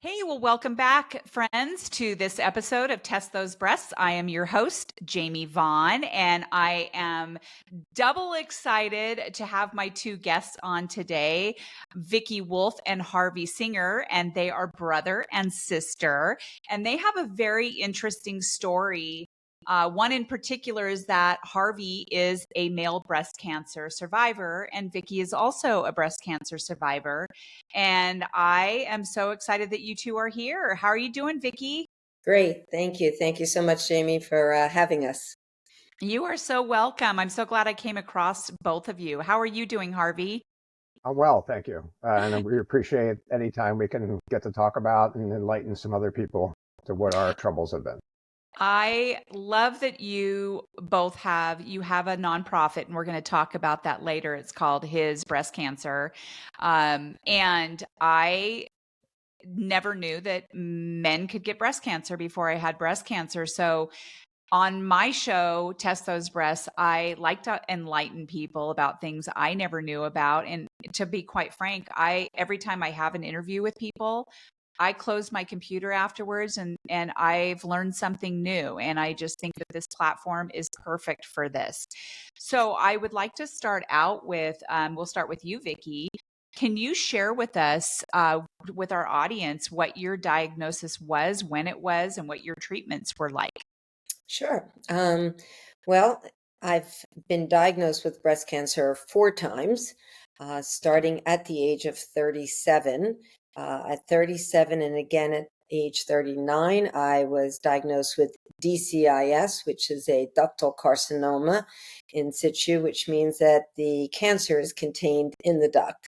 Hey, well, welcome back, friends, to this episode of Test Those Breasts. I am your host, Jamie Vaughn, and I am double excited to have my two guests on today, Vicki Wolf and Harvey Singer, and they are brother and sister, and they have a very interesting story. One in particular is that Harvey is a male breast cancer survivor, and Vicki is also a breast cancer survivor. And I am so excited that you two are here. How are you doing, Vicki? Great. Thank you. Thank you so much, Jamie, for having us. You are so welcome. I'm so glad I came across both of you. How are you doing, Harvey? Well, thank you. And we appreciate any time we can get to talk about and enlighten some other people to what our troubles have been. I love that you have a nonprofit, and we're going to talk about that later. It's called His Breast Cancer. And I never knew that men could get breast cancer before I had breast cancer. So on my show, Test Those Breasts, I like to enlighten people about things I never knew about. And to be quite frank, every time I have an interview with people, I close my computer afterwards and I've learned something new. And I just think that this platform is perfect for this. So I would like to start out with, we'll start with you, Vicki. Can you share with us, with our audience, what your diagnosis was, when it was, and what your treatments were like? Sure. Well, I've been diagnosed with breast cancer 4 times, starting at the age of 37. At 37 and again at age 39, I was diagnosed with DCIS, which is a ductal carcinoma in situ, which means that the cancer is contained in the duct.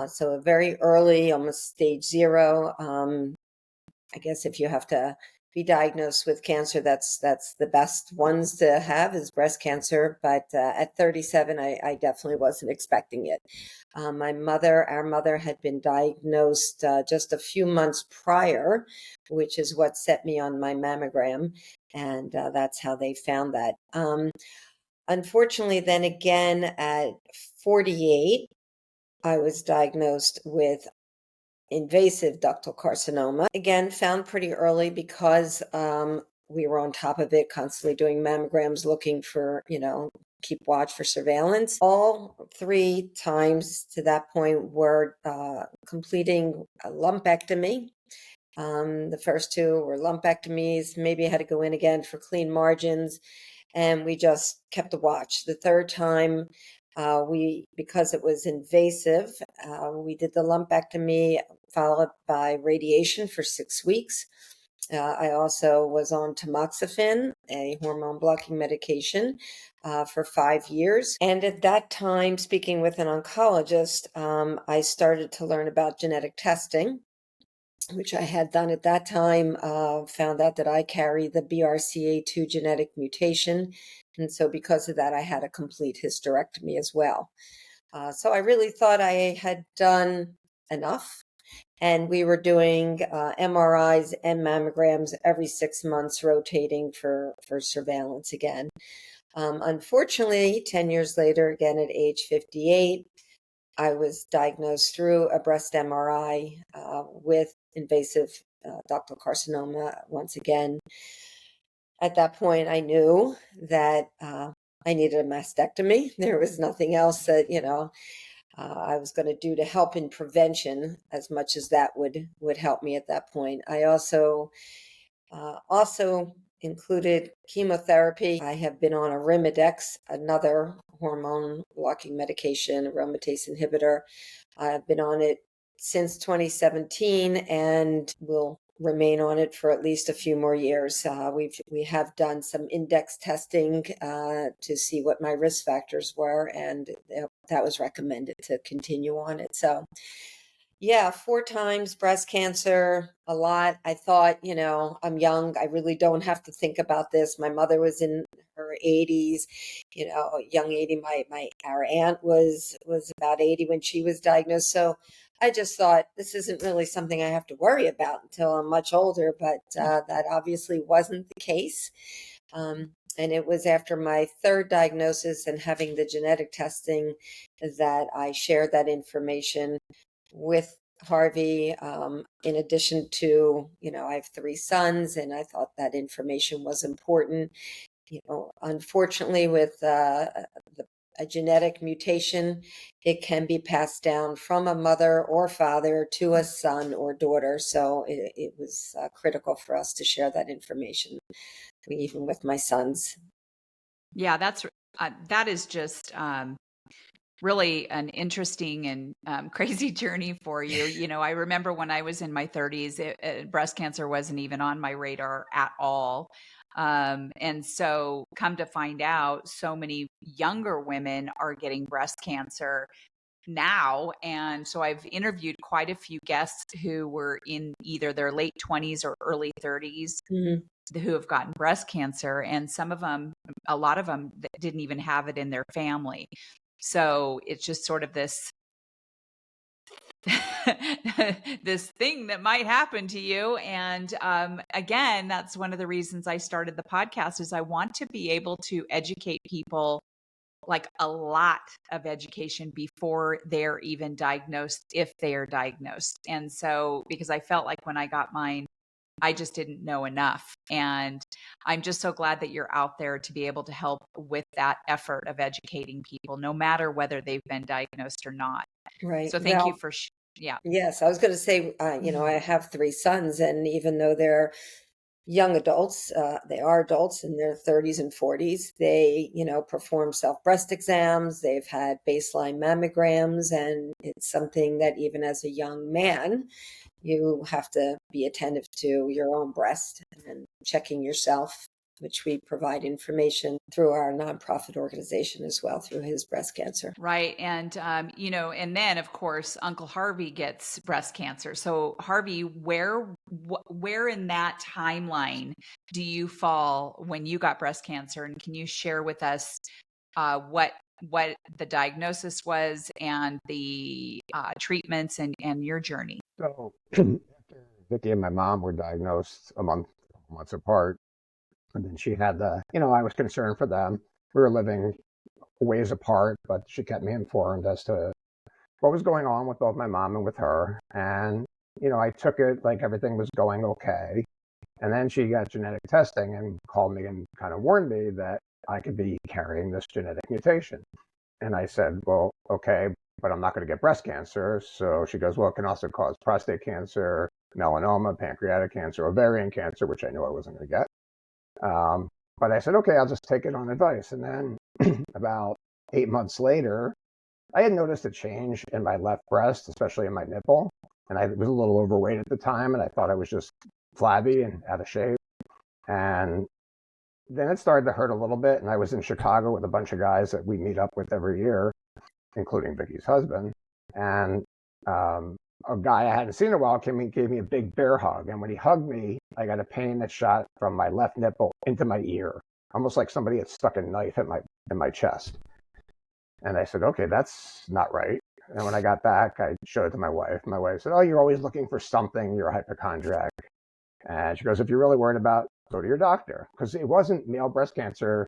So a very early, almost stage 0. I guess if you have to be diagnosed with cancer, that's the best ones to have is breast cancer. But at 37, I definitely wasn't expecting it. Our mother had been diagnosed just a few months prior, which is what set me on my mammogram, and that's how they found that. Unfortunately, then again at 48, I was diagnosed with invasive ductal carcinoma. Again, found pretty early because we were on top of it, constantly doing mammograms, looking for, keep watch for surveillance. All 3 times to that point were completing a lumpectomy. The first 2 were lumpectomies. Maybe I had to go in again for clean margins, and we just kept a watch. The third time, because it was invasive, we did the lumpectomy followed by radiation for 6 weeks. I also was on tamoxifen, a hormone blocking medication, for 5 years. And at that time, speaking with an oncologist, I started to learn about genetic testing, which I had done at that time, found out that I carry the BRCA2 genetic mutation. And so because of that, I had a complete hysterectomy as well. So I really thought I had done enough. And we were doing MRIs and mammograms every 6 months, rotating for surveillance again. Unfortunately, 10 years later, again at age 58, I was diagnosed through a breast MRI with invasive ductal carcinoma once again. At that point, I knew that I needed a mastectomy. There was nothing else that, I was going to do to help in prevention as much as that would help me at that point. I also included chemotherapy. I have been on Arimidex, another hormone blocking medication, aromatase inhibitor. I've been on it since 2017 and will remain on it for at least a few more years. We have done some index testing to see what my risk factors were, and that was recommended to continue on it. So yeah, 4 times breast cancer, a lot. I thought, I'm young. I really don't have to think about this. My mother was in her 80s, young 80. Our aunt was about 80 when she was diagnosed. So I just thought this isn't really something I have to worry about until I'm much older. But that obviously wasn't the case. And it was after my third diagnosis and having the genetic testing that I shared that information with Harvey. In addition to, I have 3 sons, and I thought that information was important. Unfortunately, with a genetic mutation, it can be passed down from a mother or father to a son or daughter. So it was critical for us to share that information, even with my sons. Yeah, that is just really an interesting and crazy journey for you. I remember when I was in my 30s, breast cancer wasn't even on my radar at all. And so come to find out, so many younger women are getting breast cancer now. And so I've interviewed quite a few guests who were in either their late 20s or early 30s who have gotten breast cancer. And a lot of them didn't even have it in their family. So it's just sort of this this thing that might happen to you. And again, that's one of the reasons I started the podcast, is I want to be able to educate people, like a lot of education, before they're even diagnosed, if they are diagnosed. And so, because I felt like when I got mine, I just didn't know enough. And I'm just so glad that you're out there to be able to help with that effort of educating people, no matter whether they've been diagnosed or not. Right. So thank you for, yeah. Yes, I was going to say, I have 3 sons, and even though they're young adults, they are adults in their 30s and 40s. They, perform self-breast exams. They've had baseline mammograms, and it's something that even as a young man, you have to be attentive to your own breast and checking yourself, which we provide information through our nonprofit organization as well, through his breast cancer. Right. And, and then of course, Uncle Harvey gets breast cancer. So Harvey, where in that timeline do you fall when you got breast cancer? And can you share with us what the diagnosis was and the treatments and your journey? So after Vicki and my mom were diagnosed a months apart, and then she had I was concerned for them. We were living ways apart, but she kept me informed as to what was going on with both my mom and with her. And, I took it like everything was going okay. And then she got genetic testing and called me and kind of warned me that I could be carrying this genetic mutation. And I said, well, okay, but I'm not going to get breast cancer. So she goes, well, it can also cause prostate cancer, melanoma, pancreatic cancer, ovarian cancer, which I knew I wasn't going to get. But I said, okay, I'll just take it on advice. And then about 8 months later, I had noticed a change in my left breast, especially in my nipple. And I was a little overweight at the time, and I thought I was just flabby and out of shape. And then it started to hurt a little bit. And I was in Chicago with a bunch of guys that we meet up with every year, including Vicki's husband. And a guy I hadn't seen in a while came and gave me a big bear hug. And when he hugged me, I got a pain that shot from my left nipple into my ear, almost like somebody had stuck a knife in my chest. And I said, okay, that's not right. And when I got back, I showed it to my wife. My wife said, oh, you're always looking for something. You're a hypochondriac. And she goes, if you're really worried about, go to your doctor. Because it wasn't male breast cancer,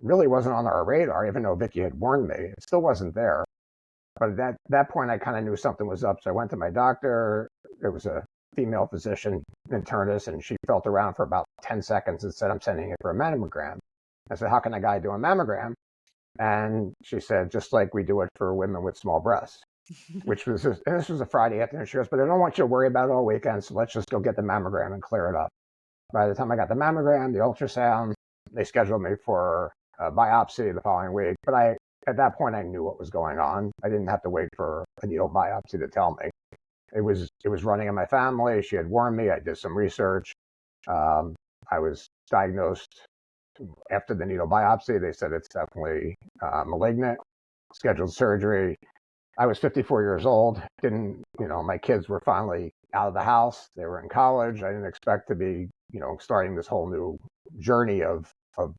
really wasn't on our radar, even though Vicki had warned me. It still wasn't there. But at that point, I kind of knew something was up. So I went to my doctor. It was a female physician, internist, and she felt around for about 10 seconds and said, I'm sending it for a mammogram. I said, how can a guy do a mammogram? And she said, just like we do it for women with small breasts, and this was a Friday afternoon. She goes, but I don't want you to worry about it all weekend, so let's just go get the mammogram and clear it up. By the time I got the mammogram, the ultrasound, they scheduled me for a biopsy the following week. But at that point, I knew what was going on. I didn't have to wait for a needle biopsy to tell me. It was running in my family. She had warned me. I did some research. I was diagnosed after the needle biopsy. They said it's definitely malignant. Scheduled surgery. I was 54 years old. My kids were finally out of the house. They were in college. I didn't expect to be, starting this whole new journey of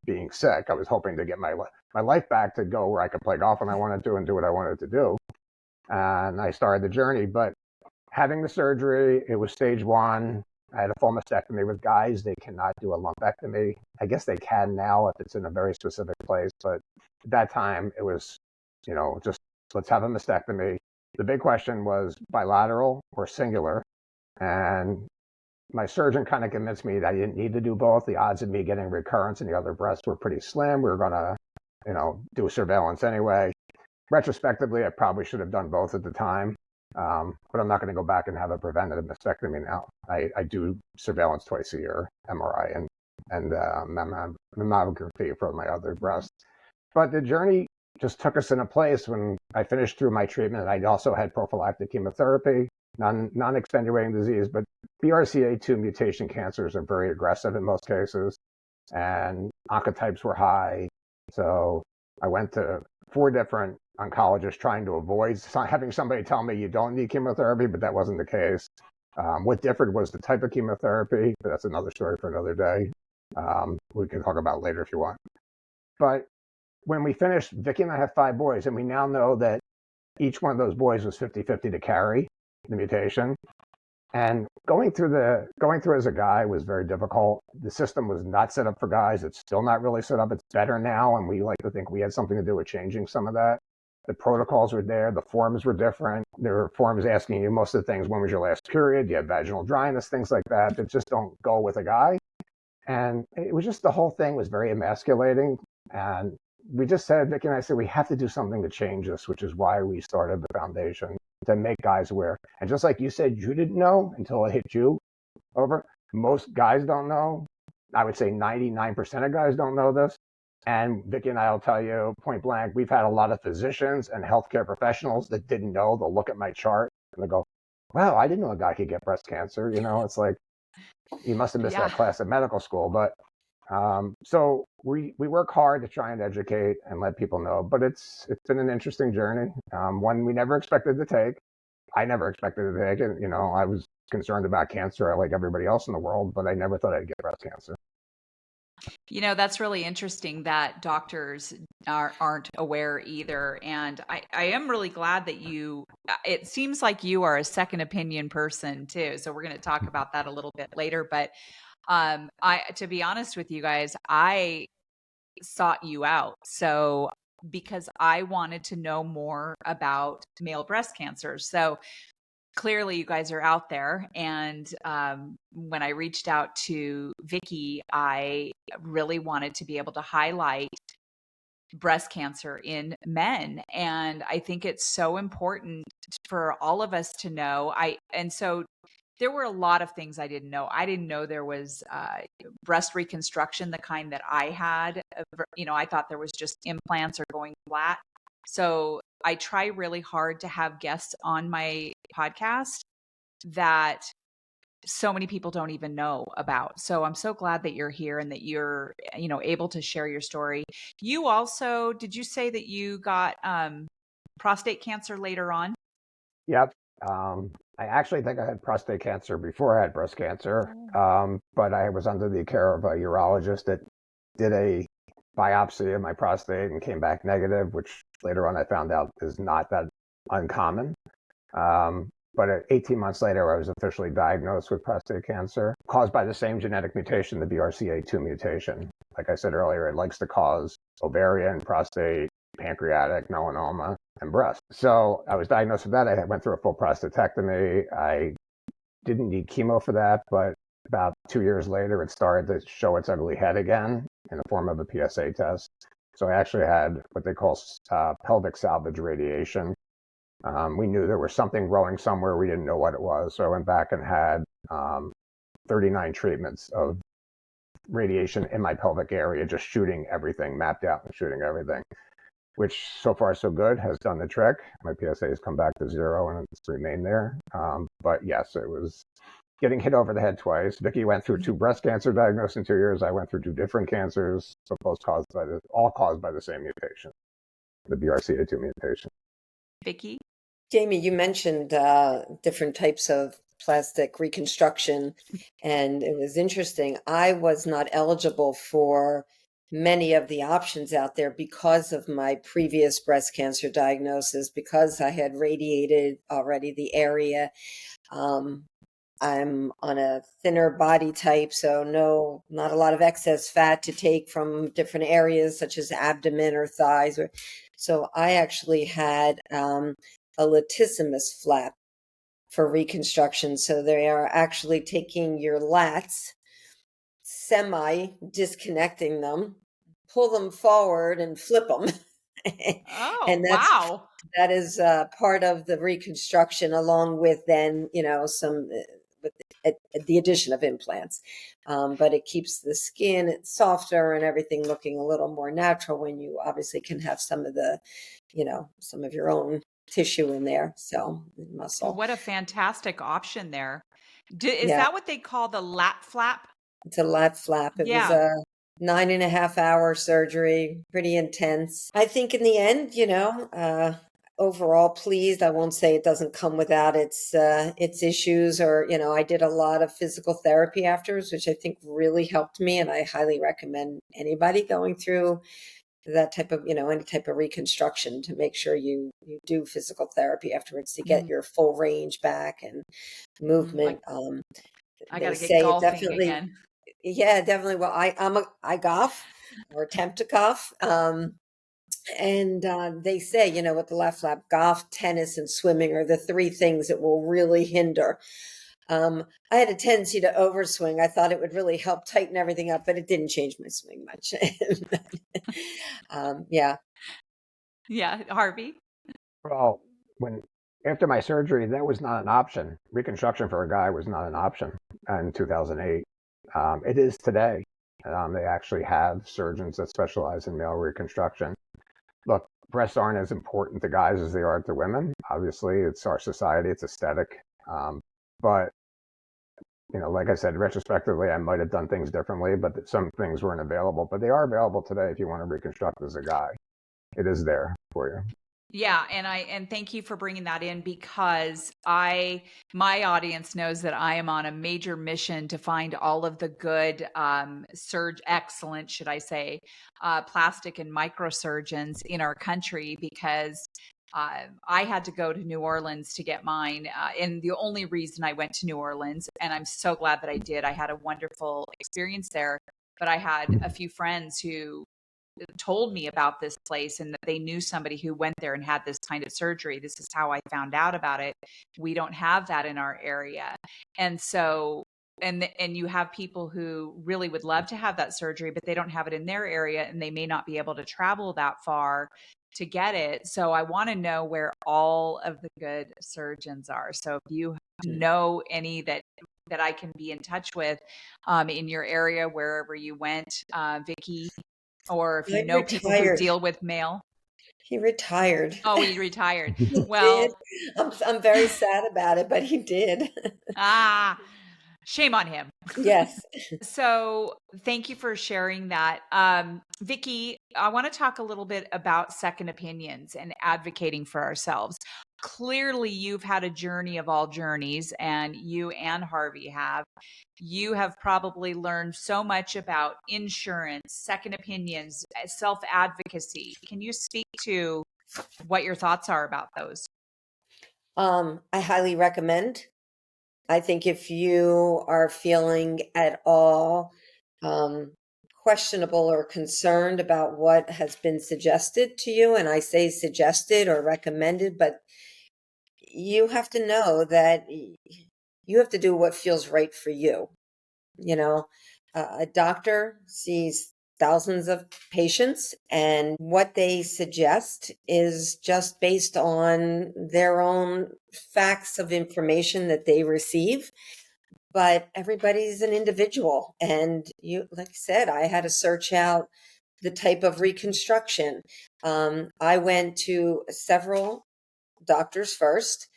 being sick. I was hoping to get my life back to go where I could play golf when I wanted to and do what I wanted to do. And I started the journey. But having the surgery, it was stage 1. I had a full mastectomy. With guys, they cannot do a lumpectomy. I guess they can now if it's in a very specific place. But at that time, it was, just let's have a mastectomy. The big question was bilateral or singular. And my surgeon kind of convinced me that I didn't need to do both. The odds of me getting recurrence in the other breast were pretty slim. We were going to, do surveillance anyway. Retrospectively, I probably should have done both at the time. But I'm not going to go back and have a preventative mastectomy now. I do surveillance twice a year, MRI and mammography for my other breast. But the journey just took us in a place when I finished through my treatment. I also had prophylactic chemotherapy, non-extenuating disease, but BRCA2 mutation cancers are very aggressive in most cases, and oncotypes were high. So I went to 4 different oncologists trying to avoid having somebody tell me you don't need chemotherapy, but that wasn't the case. What differed was the type of chemotherapy, but that's another story for another day. We can talk about later if you want. But when we finished, Vicki and I have 5 boys, and we now know that each one of those boys was 50-50 to carry the mutation. And going through as a guy was very difficult. The system was not set up for guys. It's still not really set up. It's better now, and we like to think we had something to do with changing some of that. The protocols were there. The forms were different. There were forms asking you most of the things. When was your last period? Do you have vaginal dryness? Things like that just don't go with a guy. And it was just, the whole thing was very emasculating. And we just said, Vicki and I said, we have to do something to change this, which is why we started the foundation, to make guys aware. And just like you said, you didn't know until it hit you over. Most guys don't know. I would say 99% of guys don't know this. And Vicki and I will tell you point blank, we've had a lot of physicians and healthcare professionals that didn't know. They'll look at my chart and they go, wow, I didn't know a guy could get breast cancer. It's like, you must have missed that class at medical school. But so we work hard to try and educate and let people know. But it's been an interesting journey, one we never expected to take. I never expected to take it. I was concerned about cancer like everybody else in the world, but I never thought I'd get breast cancer. That's really interesting that doctors aren't aware either. And I am really glad that it seems like you are a second opinion person too. So we're going to talk about that a little bit later. But to be honest with you guys, I sought you out. So because I wanted to know more about male breast cancer. So clearly you guys are out there. And when I reached out to Vicki, I really wanted to be able to highlight breast cancer in men. And I think it's so important for all of us to know. And so there were a lot of things I didn't know. I didn't know there was breast reconstruction, the kind that I had. I thought there was just implants or going flat. So I try really hard to have guests on my podcast that so many people don't even know about. So I'm so glad that you're here and that you're, able to share your story. You also, did you say that you got prostate cancer later on? Yep. I actually think I had prostate cancer before I had breast cancer, but I was under the care of a urologist that did a biopsy of my prostate and came back negative, which later on I found out is not that uncommon. But 18 months later, I was officially diagnosed with prostate cancer caused by the same genetic mutation, the BRCA2 mutation. Like I said earlier, it likes to cause ovarian, prostate, pancreatic, melanoma, and breast. So I was diagnosed with that. I went through a full prostatectomy. I didn't need chemo for that, but about 2 years later, it started to show its ugly head again in the form of a PSA test. So I actually had what they call pelvic salvage radiation. We knew there was something growing somewhere. We didn't know what it was. So I went back and had 39 treatments of radiation in my pelvic area, just shooting everything, mapped out and shooting everything, which so far so good, has done the trick. My PSA has come back to 0 and it's remained there. But yes, it was getting hit over the head twice. Vicki went through 2 breast cancer diagnosed in 2 years. I went through 2 different cancers, so all caused by the same mutation, the BRCA2 mutation. Vicki? Jamie, you mentioned different types of plastic reconstruction, and it was interesting. I was not eligible for many of the options out there because of my previous breast cancer diagnosis, because I had radiated already the area. I'm on a thinner body type, so not a lot of excess fat to take from different areas such as abdomen or thighs. So I actually had a latissimus flap for reconstruction. So they are actually taking your lats, semi disconnecting them, pull them forward and flip them. Oh, And wow. that is part of the reconstruction, along with then, some with the addition of implants. But it keeps the skin softer and everything looking a little more natural when you obviously can have some of the, some of your own tissue in there. So Well, muscle. what a fantastic option there. Is Yeah, that what they call the lat flap? it's a lat flap. It was Yeah. a 9.5 hour surgery, pretty intense. I think in the end, overall pleased. I won't say it doesn't come without its issues, or I did a lot of physical therapy afterwards, which I think really helped me, and I highly recommend anybody going through that type of any type of reconstruction to make sure you do physical therapy afterwards to get Mhm. your full range back and movement. I got They to get say it golfing definitely, again. yeah, definitely. Well, I golf or attempt to golf. And they say, with the left flap, golf, tennis, and swimming are the three things that will really hinder. I had a tendency to overswing. I thought it would really help tighten everything up, but it didn't change my swing much. Yeah. Yeah, Harvey. Well, when after my surgery, that was not an option. Reconstruction for a guy was not an option in 2008. It is today. They actually have surgeons that specialize in male reconstruction. Look, breasts aren't as important to guys as they are to women. Obviously, it's our society, it's aesthetic. But like I said, retrospectively, I might have done things differently, but some things weren't available. But they are available today if you want to reconstruct as a guy. It is there for you. Yeah, and thank you for bringing that in, because my audience knows that I am on a major mission to find all of the good excellent, should I say, plastic and microsurgeons in our country, because I had to go to New Orleans to get mine, and the only reason I went to New Orleans, and I'm so glad that I did. I had a wonderful experience there, but I had a few friends who told me about this place and that they knew somebody who went there and had this kind of surgery. This is how I found out about it. We don't have that in our area. And so and you have people who really would love to have that surgery, but they don't have it in their area, and they may not be able to travel that far to get it. So I want to know where all of the good surgeons are. So if you know any that I can be in touch with in your area, wherever you went, Vicki, or if you He know people who retired. deal with mail. He retired. Oh, he retired. He did. Well, I'm very sad about it, but he did. shame on him. Yes. So thank you for sharing that. Vicki, I want to talk a little bit about second opinions and advocating for ourselves. Clearly, you've had a journey of all journeys, and you and Harvey have. You have probably learned so much about insurance, second opinions, self advocacy. Can you speak to what your thoughts are about those? I highly recommend. I think if you are feeling at all um, questionable or concerned about what has been suggested to you, and I say suggested or recommended, but you have to know that you have to do what feels right for you. You know, a doctor sees thousands of patients, and what they suggest is just based on their own facts of information that they receive. But everybody's an individual. And like I said, I had to search out the type of reconstruction. I went to several doctors first,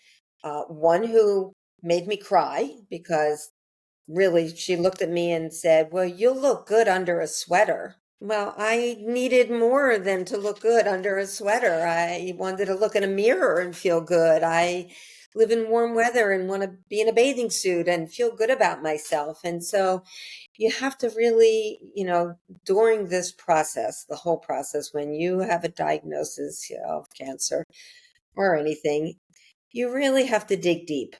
one who made me cry because really, she looked at me and said, "Well, you'll look good under a sweater." Well, I needed more than to look good under a sweater. I wanted to look in a mirror and feel good. I live in warm weather and want to be in a bathing suit and feel good about myself. And so you have to really, during this process, the whole process, when you have a diagnosis of cancer or anything, you really have to dig deep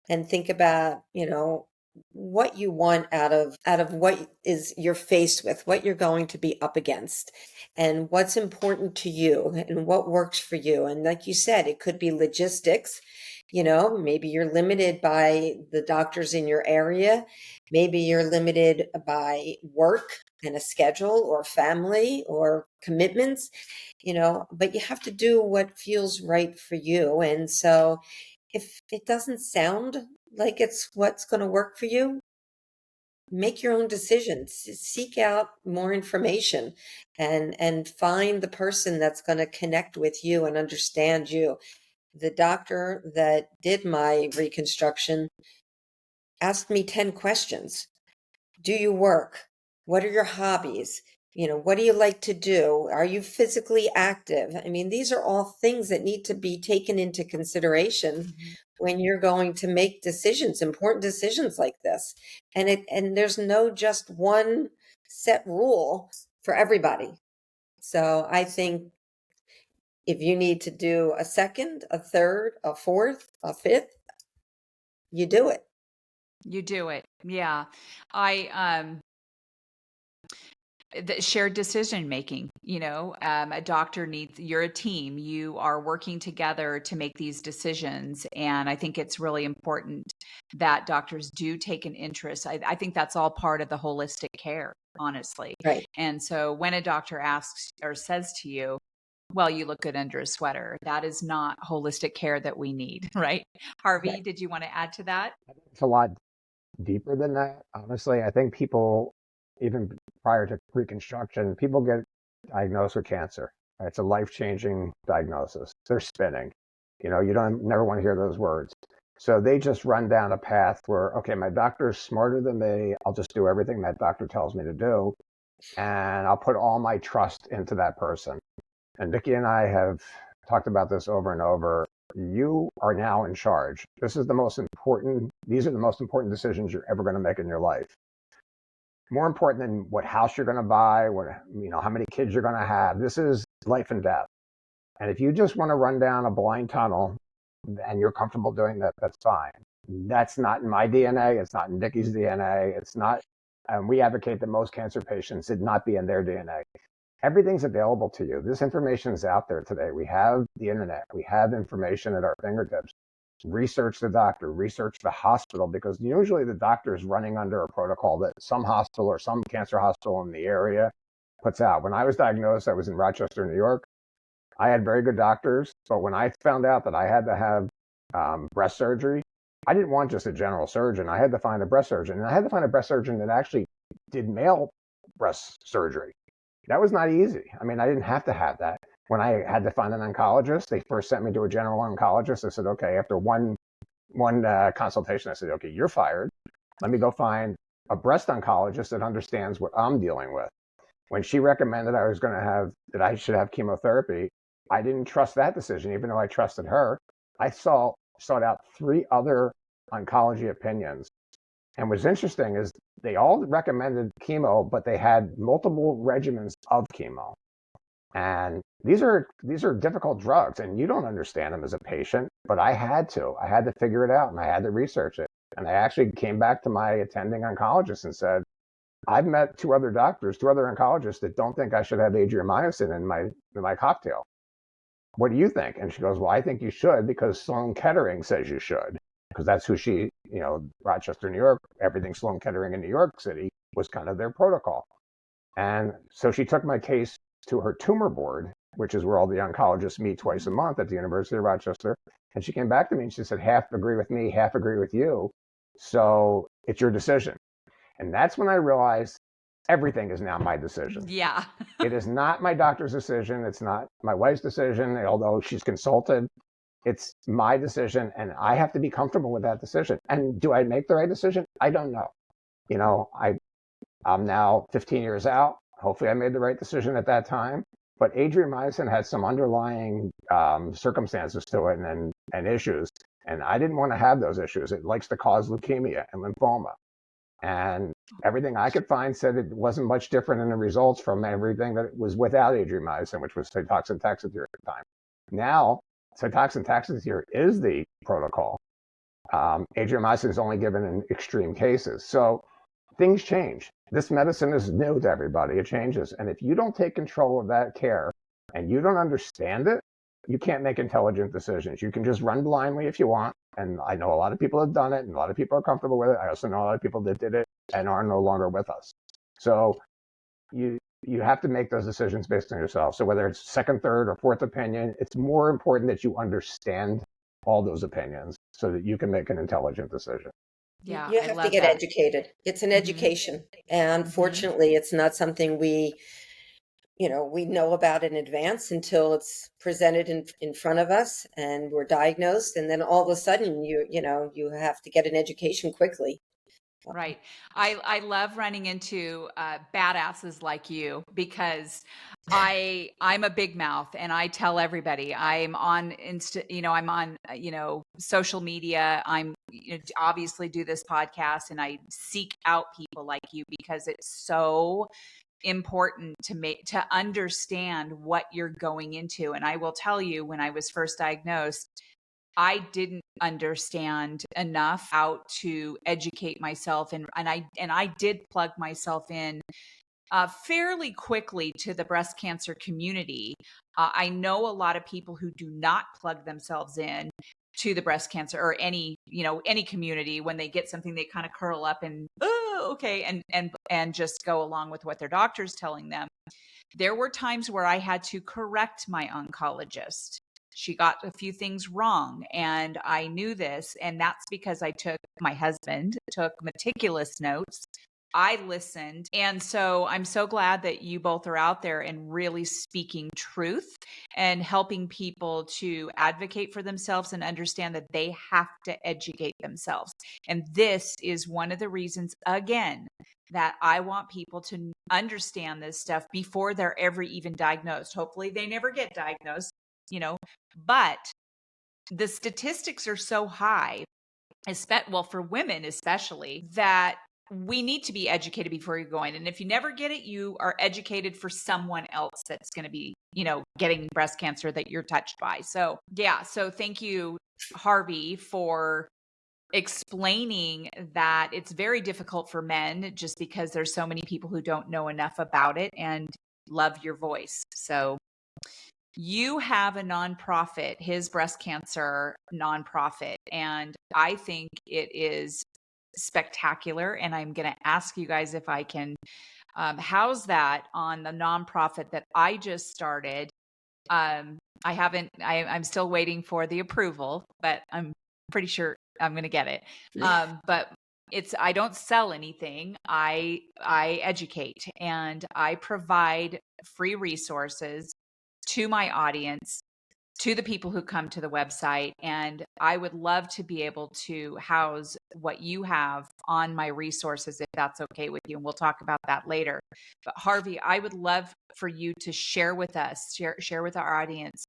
and think about, what you want out of what is you're faced with, what you're going to be up against, and what's important to you and what works for you. And like you said, it could be logistics. Maybe you're limited by the doctors in your area. Maybe you're limited by work and a schedule or family or commitments, but you have to do what feels right for you. And so if it doesn't sound like it's what's going to work for you, make your own decisions. Seek out more information and find the person that's going to connect with you and understand you. The doctor that did my reconstruction asked me 10 questions. Do you work? What are your hobbies? What do you like to do? Are you physically active? I mean, these are all things that need to be taken into consideration when you're going to make decisions, important decisions like this. And there's no just one set rule for everybody. So I think if you need to do a second, a third, a fourth, a fifth, you do it. You do it. Yeah. I the shared decision making, a doctor needs, you're a team, you are working together to make these decisions. And I think it's really important that doctors do take an interest. I think that's all part of the holistic care, honestly. Right. And so when a doctor asks or says to you, well, you look good under a sweater, that is not holistic care that we need, right? Harvey, Right. did you want to add to that? It's a lot deeper than that. Honestly, I think people, even prior to reconstruction, people get diagnosed with cancer. It's a life-changing diagnosis. They're spinning. You don't never want to hear those words. So they just run down a path where, okay, my doctor's smarter than me. I'll just do everything that doctor tells me to do, and I'll put all my trust into that person. And Vicki and I have talked about this over and over. You are now in charge. These are the most important decisions you're ever going to make in your life. More important than what house you're going to buy, how many kids you're going to have. This is life and death. And if you just want to run down a blind tunnel and you're comfortable doing that, that's fine. That's not in my DNA. It's not in Vicki's DNA. It's not, and we advocate that most cancer patients it not be in their DNA. Everything's available to you. This information is out there today. We have the internet. We have information at our fingertips. Research the doctor, research the hospital, because usually the doctor is running under a protocol that some hospital or some cancer hospital in the area puts out. When I was diagnosed, I was in Rochester, New York. I had very good doctors, but when I found out that I had to have breast surgery, I didn't want just a general surgeon. I had to find a breast surgeon, and I had to find a breast surgeon that actually did male breast surgery. That was not easy. I mean, I didn't have to have that. When I had to find an oncologist, they first sent me to a general oncologist. I said, okay, after one consultation, I said, okay, you're fired. Let me go find a breast oncologist that understands what I'm dealing with. When she recommended that I should have chemotherapy, I didn't trust that decision, even though I trusted her. I sought out 3 other oncology opinions. And what's interesting is they all recommended chemo, but they had multiple regimens of chemo. And these are difficult drugs, and you don't understand them as a patient, but I had to figure it out, and I had to research it. And I actually came back to my attending oncologist and said, I've met 2 other oncologists that don't think I should have adriamycin in my cocktail. What do you think? And she goes, well, I think you should because Sloan Kettering says you should. Because that's who she, Rochester, New York, everything Sloan Kettering in New York City was kind of their protocol. And so she took my case to her tumor board, which is where all the oncologists meet twice a month at the University of Rochester. And she came back to me and she said, half agree with me, half agree with you. So it's your decision. And that's when I realized everything is now my decision. Yeah. It is not my doctor's decision. It's not my wife's decision, although she's consulted. It's my decision, and I have to be comfortable with that decision. And do I make the right decision? I don't know. I'm now 15 years out. Hopefully I made the right decision at that time. But adriamycin had some underlying circumstances to it and issues. And I didn't want to have those issues. It likes to cause leukemia and lymphoma. And everything I could find said it wasn't much different in the results from everything that was without adriamycin, which was Cytoxan taxotere at the time. Now, Cytoxan taxotere is the protocol. Adriamycin is only given in extreme cases. So things change. This medicine is new to everybody. It changes. And if you don't take control of that care and you don't understand it, you can't make intelligent decisions. You can just run blindly if you want. And I know a lot of people have done it and a lot of people are comfortable with it. I also know a lot of people that did it and are no longer with us. So you have to make those decisions based on yourself. So whether it's second, third, or fourth opinion, it's more important that you understand all those opinions so that you can make an intelligent decision. Yeah, You I have to love get that. educated. It's an Mhm. education. And Mhm. fortunately, it's not something we know about in advance until it's presented in front of us and we're diagnosed. And then all of a sudden you have to get an education quickly. Right. I love running into badasses like you because I'm a big mouth and I tell everybody I'm on I'm on social media. I'm obviously do this podcast and I seek out people like you because it's so important to understand what you're going into. And I will tell you, when I was first diagnosed, I didn't understand enough how to educate myself, and I did plug myself in fairly quickly to the breast cancer community. I know a lot of people who do not plug themselves in to the breast cancer or any community. When they get something, they kind of curl up and, oh, okay, and just go along with what their doctor's telling them. There were times where I had to correct my oncologist. She got a few things wrong, and I knew this, and that's because my husband took meticulous notes. I listened. And so I'm so glad that you both are out there and really speaking truth and helping people to advocate for themselves and understand that they have to educate themselves. And this is one of the reasons, again, that I want people to understand this stuff before they're ever even diagnosed. Hopefully they never get diagnosed, but the statistics are so high, for women especially, that we need to be educated before you're going. And if you never get it, you are educated for someone else that's going to be, getting breast cancer that you're touched by. So yeah. So thank you, Harvey, for explaining that it's very difficult for men just because there's so many people who don't know enough about it, and love your voice. So you have a nonprofit, his breast cancer nonprofit, and I think it is spectacular. And I'm going to ask you guys if I can house that on the nonprofit that I just started. I'm still waiting for the approval, but I'm pretty sure I'm going to get it. But I don't sell anything. I educate and I provide free resources to my audience, to the people who come to the website. And I would love to be able to house what you have on my resources, if that's okay with you. And we'll talk about that later. But Harvey, I would love for you to share with us, share with our audience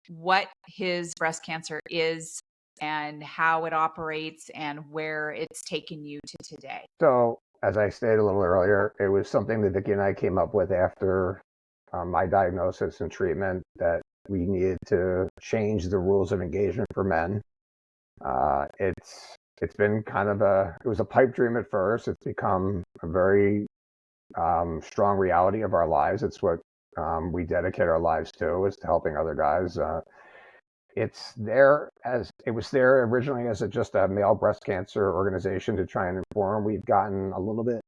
what his breast cancer is and how it operates and where it's taken you to today. So, as I stated a little earlier, it was something that Vicki and I came up with after my diagnosis and treatment, that we needed to change the rules of engagement for men. It's been it was a pipe dream at first. It's become a very strong reality of our lives. It's what we dedicate our lives to, is to helping other guys. It was there originally as just a male breast cancer organization to try and inform. We've gotten a little bit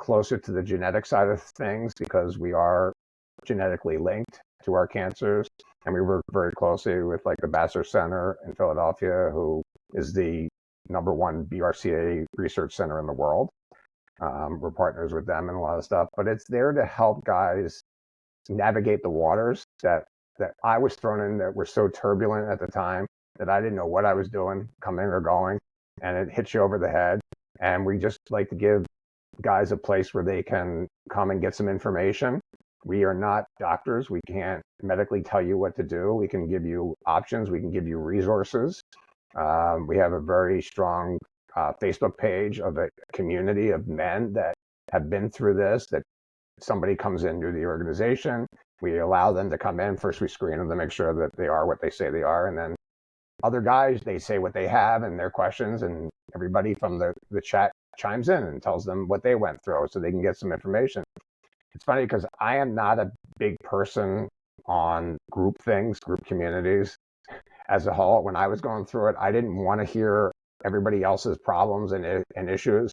closer to the genetic side of things because we are genetically linked to our cancers, and we work very closely with like the Vassar Center in Philadelphia, who is the #1 BRCA research center in the world. We're partners with them and a lot of stuff, but it's there to help guys navigate the waters that I was thrown in, that were so turbulent at the time that I didn't know what I was doing, coming or going, and it hits you over the head. And we just like to give guys a place where they can come and get some information. We are not doctors. We can't medically tell you what to do. We can give you options. We can give you resources. We have a very strong Facebook page of a community of men that have been through this, that somebody comes into the organization. We allow them to come in. First, we screen them to make sure that they are what they say they are. And then other guys, they say what they have and their questions, and everybody from the chat chimes in and tells them what they went through so they can get some information. It's funny because I am not a big person on group things, group communities as a whole. When I was going through it, I didn't want to hear everybody else's problems and issues.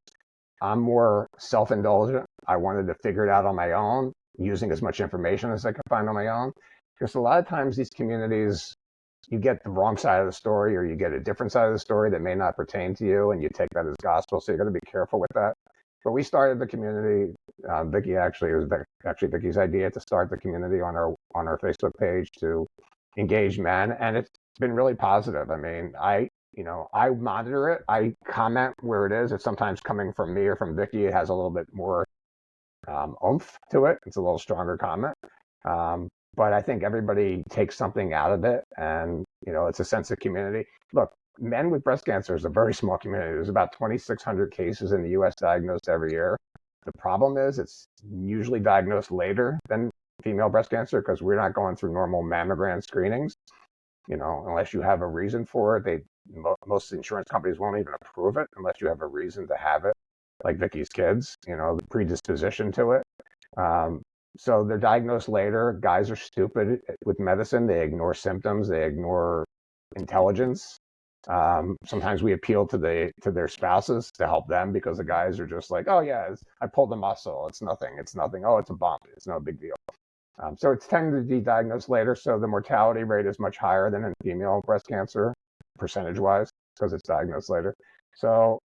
I'm more self-indulgent. I wanted to figure it out on my own, using as much information as I could find on my own. Because a lot of times these communities, you get the wrong side of the story, or you get a different side of the story that may not pertain to you, and you take that as gospel. So you got to be careful with that. But we started the community. Vicki it was Vicki's idea to start the community on our Facebook page to engage men, and it's been really positive. I mean, I monitor it. I comment where it is. It's sometimes coming from me or from Vicki. It has a little bit more oomph to it. It's a little stronger comment. But I think everybody takes something out of it, and it's a sense of community. Look, men with breast cancer is a very small community. There's about 2,600 cases in the U.S. diagnosed every year. The problem is it's usually diagnosed later than female breast cancer because we're not going through normal mammogram screenings. Unless you have a reason for it, most insurance companies won't even approve it unless you have a reason to have it, like Vicki's kids, the predisposition to it. So they're diagnosed later. Guys are stupid with medicine. They ignore symptoms. They ignore intelligence. Sometimes we appeal to their spouses to help them because the guys are just like, oh yeah, I pulled a muscle. It's nothing. Oh, it's a bump. It's no big deal. So it's tended to be diagnosed later. So the mortality rate is much higher than in female breast cancer, percentage-wise, because it's diagnosed later. So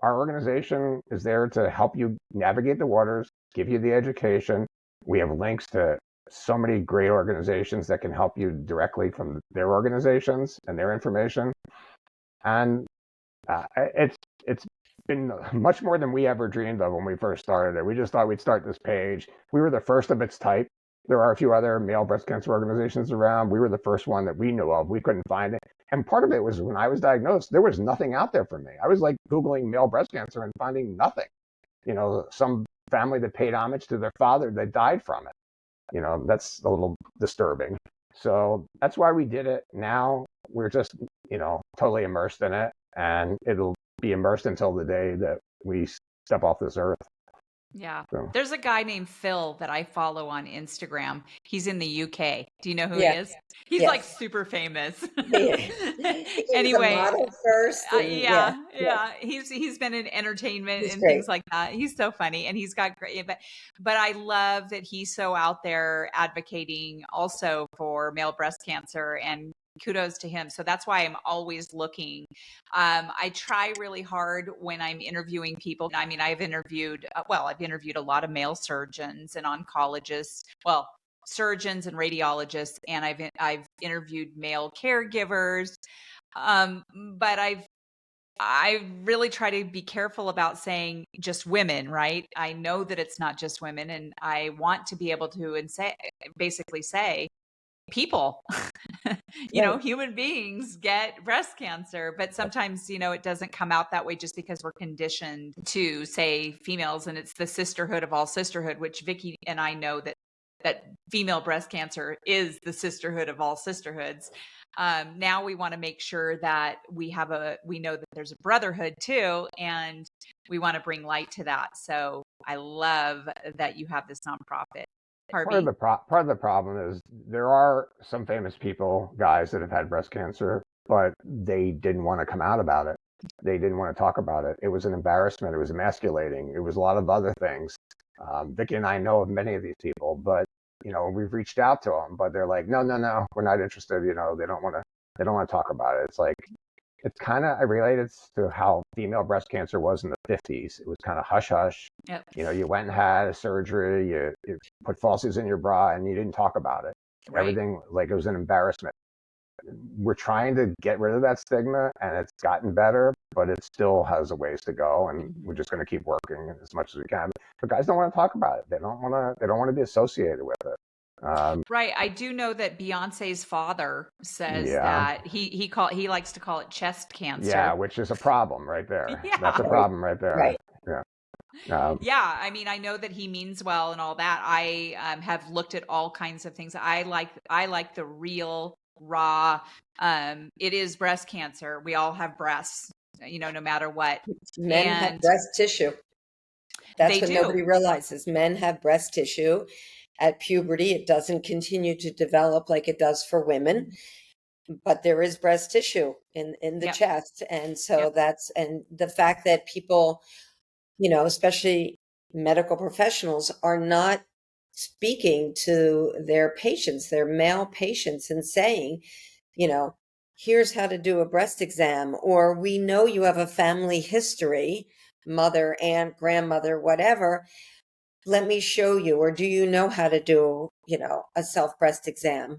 our organization is there to help you navigate the waters, give you the education. We have links to so many great organizations that can help you directly from their organizations and their information. And it's been much more than we ever dreamed of when we first started it. We just thought we'd start this page. We were the first of its type. There are a few other male breast cancer organizations around. We were the first one that we knew of. We couldn't find it. And part of it was when I was diagnosed, there was nothing out there for me. I was like Googling male breast cancer and finding nothing. Some family that paid homage to their father that died from it. That's a little disturbing. So that's why we did it. Now we're just, totally immersed in it, and it'll be immersed until the day that we step off this earth. Yeah. So. There's a guy named Phil that I follow on Instagram. He's in the UK. Do you know who he is? He's like super famous. Anyway, model first. Yeah. He's been in entertainment and things like that. He's so funny, and he's got great. But I love that he's so out there advocating also for male breast cancer, and kudos to him. So that's why I'm always looking. I try really hard when I'm interviewing people. I mean, I've interviewed a lot of male surgeons and oncologists, surgeons and radiologists, and I've interviewed male caregivers. But I really try to be careful about saying just women, right? I know that it's not just women, and I want to be able to basically say people, human beings get breast cancer, but sometimes, it doesn't come out that way just because we're conditioned to say females, and it's the sisterhood of all sisterhood, which Vicki and I know that female breast cancer is the sisterhood of all sisterhoods. Now we want to make sure that we know that there's a brotherhood too, and we want to bring light to that. So I love that you have this nonprofit. Part of the problem is there are some famous people, guys that have had breast cancer, but they didn't want to come out about it. They didn't want to talk about it. It was an embarrassment. It was emasculating. It was a lot of other things. Vicki and I know of many of these people, but we've reached out to them, but they're like, no, we're not interested. They don't want to talk about it. It's like, it's kind of related to how female breast cancer was in the 50s. It was kind of hush hush. Yep. You went and had a surgery, you put falsies in your bra, and you didn't talk about it. Right. Everything, like, it was an embarrassment. We're trying to get rid of that stigma, and it's gotten better, but it still has a ways to go, and we're just going to keep working as much as we can. But guys don't want to talk about it. They don't want to be associated with it. Right. I do know that Beyonce's father says that he likes to call it chest cancer. Yeah, which is a problem right there. Yeah. That's a problem right there. Right. Yeah. Yeah. I mean, I know that he means well and all that. I have looked at all kinds of things. I like the real raw. It is breast cancer. We all have breasts, no matter what. Men have And breast tissue. That's they what do. nobody realizes. Men have breast tissue at puberty. It doesn't continue to develop like it does for women, but there is breast tissue in the Yep. chest. And so Yep. and the fact that people, especially medical professionals, are not speaking to their patients, their male patients, and saying, here's how to do a breast exam, or we know you have a family history, mother, aunt, grandmother, whatever. Let me show you, or do you know how to do, a self breast exam?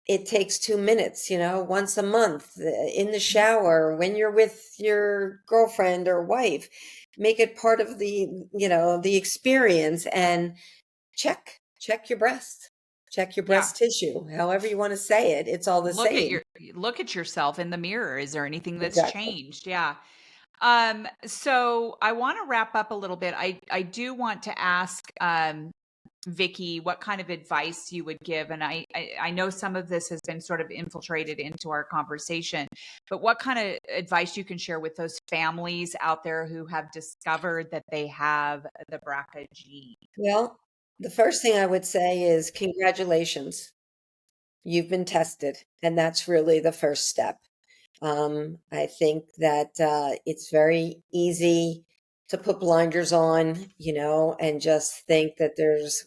It takes 2 minutes, once a month in the shower when you're with your girlfriend or wife. Make it part of the experience, and check your breast, check your Yeah. breast tissue, however you want to say it. It's all the same. Look at yourself in the mirror. Is there anything that's Exactly. changed? Yeah. So I want to wrap up a little bit. I do want to ask Vicki what kind of advice you would give. And I know some of this has been sort of infiltrated into our conversation, but what kind of advice you can share with those families out there who have discovered that they have the BRCA gene? Well, the first thing I would say is congratulations. You've been tested, and that's really the first step. I think that it's very easy to put blinders on, and just think that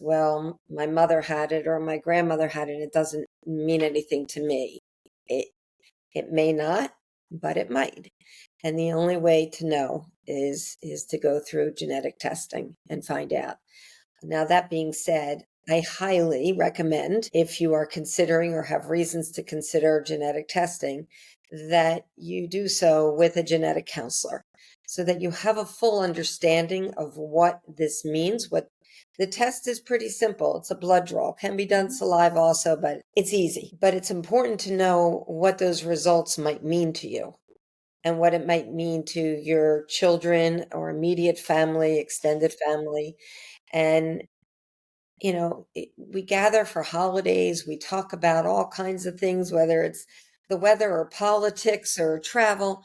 well, my mother had it or my grandmother had it. It doesn't mean anything to me. It it may not, but it might. And the only way to know is to go through genetic testing and find out. Now, that being said, I highly recommend, if you are considering or have reasons to consider genetic testing, that you do so with a genetic counselor so that you have a full understanding of what this means. What the test is pretty simple. It's a blood draw, can be done saliva also, but it's easy. But it's important to know what those results might mean to you and what it might mean to your children or immediate family, extended family. And we gather for holidays, we talk about all kinds of things, whether it's the weather or politics or travel.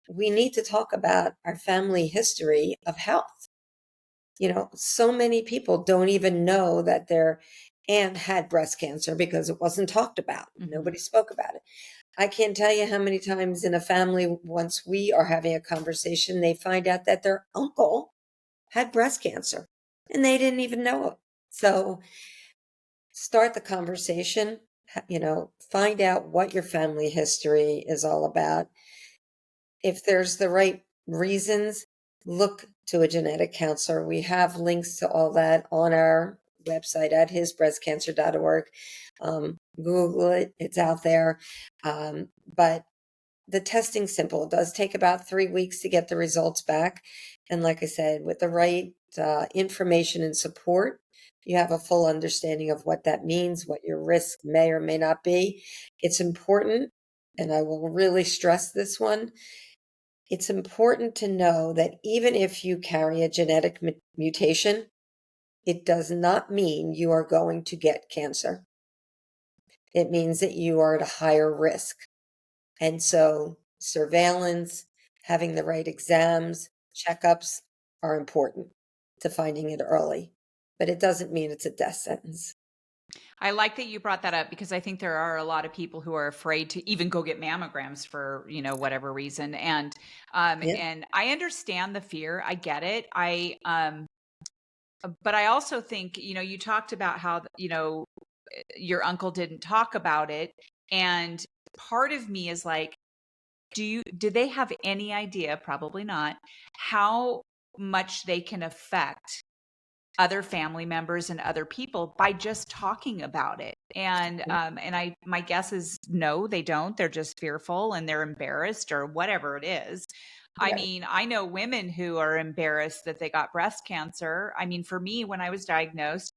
We need to talk about our family history of health. So many people don't even know that their aunt had breast cancer because it wasn't talked about. Nobody spoke about it. I can't tell you how many times in a family, once we are having a conversation, they find out that their uncle had breast cancer and they didn't even know it. So start the conversation, find out what your family history is all about. If there's the right reasons, look to a genetic counselor. We have links to all that on our website at hisbreastcancer.org. Google it, it's out there. But the testing's simple. It does take about 3 weeks to get the results back. And like I said, with the right information and support, you have a full understanding of what that means, what your risk may or may not be. It's important, and I will really stress this one. It's important to know that even if you carry a genetic mutation, it does not mean you are going to get cancer. It means that you are at a higher risk. And so surveillance, having the right exams, checkups are important to finding it early, but it doesn't mean it's a death sentence. I like that you brought that up because I think there are a lot of people who are afraid to even go get mammograms for, whatever reason. Yeah. And I understand the fear. I get it. But I also think, you talked about how, your uncle didn't talk about it. And part of me is like, did they have any idea? Probably not, how much they can affect other family members and other people by just talking about it. And my guess is no, they don't. They're just fearful and they're embarrassed or whatever it is. I Right. mean, I know women who are embarrassed that they got breast cancer. I mean, for me, when I was diagnosed,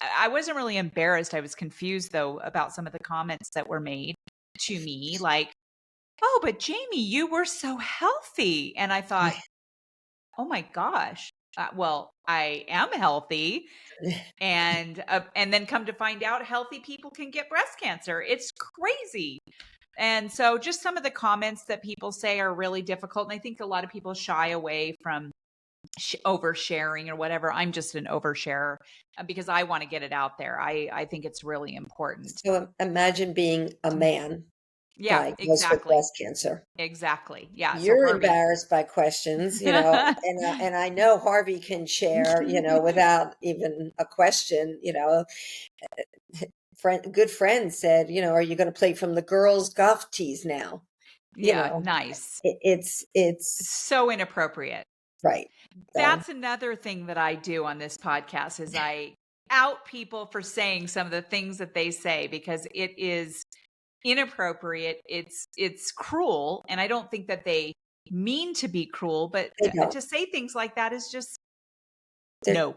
I wasn't really embarrassed. I was confused though about some of the comments that were made to me, like, "Oh, but Jamie, you were so healthy." And I thought, "Oh my gosh." well, I am healthy. And then come to find out healthy people can get breast cancer. It's crazy. And so just some of the comments that people say are really difficult. And I think a lot of people shy away from oversharing or whatever. I'm just an oversharer because I want to get it out there. I think it's really important. So imagine being a man Yeah, diagnosed with exactly. breast cancer. Exactly. Yeah. So You're Harvey. embarrassed by questions, and I know Harvey can share, without even a question, good friend said, are you going to play from the girls' golf tees now? Yeah, nice. It's So inappropriate. right. So That's another thing that I do on this podcast is I out people for saying some of the things that they say because it is inappropriate. It's cruel, and I don't think that they mean to be cruel, but they don't. to say things like that is just They're no.